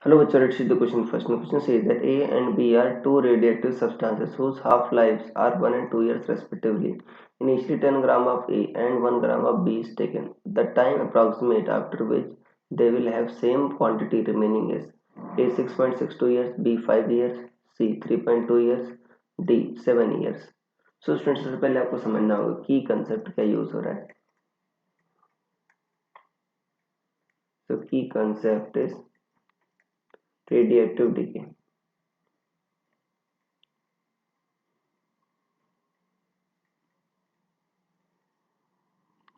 Hello, bachcho, let's see the question first. The question says that A and B are two radioactive substances whose half-lives are 1 and 2 years respectively. Initially 10 gram of A and 1 gram of B is taken. The time approximate after which they will have same quantity remaining is A 6.62 years, B 5 years, C 3.2 years, D 7 years. So students सबसे पहले आपको समझना होगा की concept क्या use हो रहा है. So key concept is radioactive decay.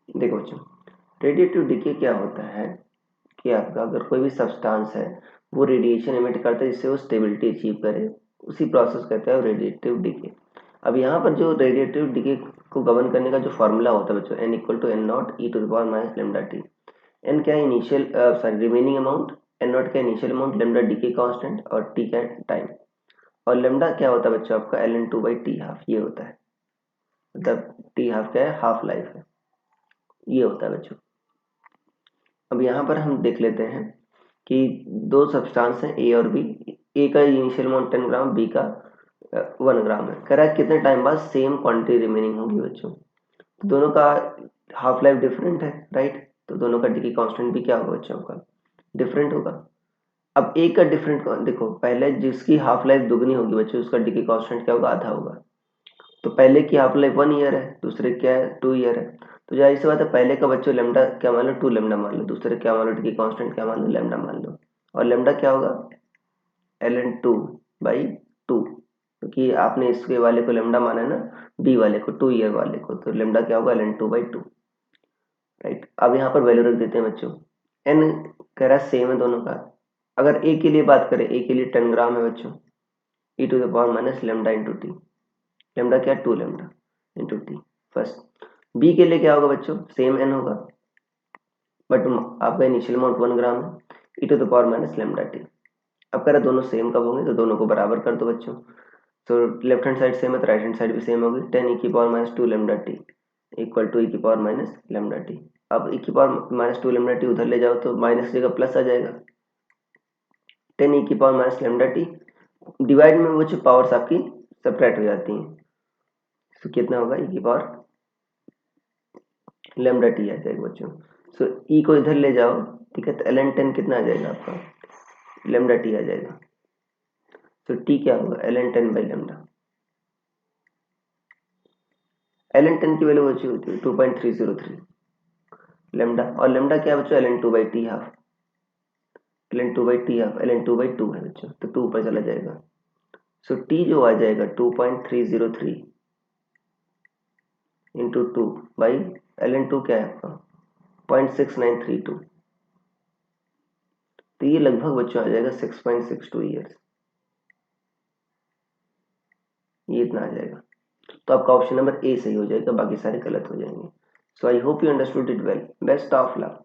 देखो बच्चों, रेडिएटिव डिके क्या होता है कि आपका अगर कोई भी सब्सटेंस है वो रेडिएशन एमिट करता है जिससे वो स्टेबिलिटी अचीव करे, उसी प्रोसेस कहते हैं रेडिएटिव डिके. अब यहाँ पर जो रेडिएटिव डिके को गवर्न करने का जो फॉर्मूला होता है बच्चों, N equal to N not E to the power minus lambda T. N क्या है initial sorry remaining amount, N not क्या initial amount, lambda decay constant और टी का टाइम. और लेमडा क्या होता है बच्चों आपका L N two by T half, ये होता है. मतलब टी हाफ क्या है, हाफ लाइफ है, ये होता है बच्चों. अब यहाँ पर हम देख लेते हैं कि दो सब्सटेंस हैं ए और बी. ए का इनिशियल अमाउंट 10 ग्राम, बी का 1 ग्राम है. कह रहा है कितने टाइम बाद सेम क्वांटिटी रिमेनिंग होगी बच्चों. तो दोनों का हाफ लाइफ डिफरेंट है, राइट. तो दोनों का डिके कांस्टेंट भी क्या होगा बच्चों का, डिफरेंट होगा. अब एक का डिफरेंट देखो, पहले जिसकी हाफ लाइफ दुगनी होगी बच्चों उसका डिके कांस्टेंट क्या होगा, आधा होगा. तो पहले की हाफ लाइफ 1 ईयर है, दूसरे क्या है 2 ईयर है. तो जाहिर सी बात है पहले का बच्चों लेमडा क्या मान लो 2 लेमडा मान लो, दूसरे क्या मान लो डी कांस्टेंट क्या मान लो लेमडा मान लो. और लेमडा क्या होगा L N two by two, क्योंकि आपने इसके वाले को लेमडा माना है ना, बी वाले को 2 ईयर वाले को, तो लेमडा क्या होगा L N two by two, right. अब यहाँ पर वैल्यू रख देते हैं बच्चों. एन कह रहा है सेम है दोनों का. अगर ए के लिए बात करें, ए के लिए 10 ग्राम है बच्चों, E to the power minus lambda into T. Lambda क्या 2 lambda into T first. B के लिए क्या होगा बच्चों, सेम एन होगा बट आपका इनिशियल अमाउंट 1 ग्राम है, E to the power minus lambda T. अब कह रहा दोनों सेम कब होंगे, तो दोनों को बराबर कर दो बच्चों. तो लेफ्ट हैंड साइड सेम है तो राइट हैंड साइड भी सेम होगी. 10 ई की power minus 2 lambda T equal to E की पावर माइनस लेमडा टी. अब ई की पावर माइनस 2 लेमडा टी उधर ले जाओ तो माइनस जगह प्लस आ जाएगा. 10 ई की power minus lambda T divide में वो जो पावर्स आपकी सेपरेट हो जाती हैं. तो कितना होगा ई की पावर लेमडा टी आ जाएगा बच्चों. सो ई को इधर ले जाओ, ठीक है, तो एल एन 10 कितना आ जाएगा आपका, लेमडा टी आ जाएगा. तो टी क्या होगा L N 10 by lambda. L N 10 की वैल्यू बची होती है 2.303 लेमडा. और लेमडा क्या है बच्चों L N two by T half, L N two by T half, L N two by two है बच्चों, तो 2 ऊपर चला जाएगा. सो टी जो आ जाएगा 2.303 into 2 by L N two क्या है आपका 0.6932. तो ये लगभग बच्चों आ जाएगा 6.62 ईयर्स, ये इतना आ जाएगा. तो आपका ऑप्शन नंबर ए सही हो जाएगा, बाकी सारे गलत हो जाएंगे. So I hope you understood it well. Best of luck.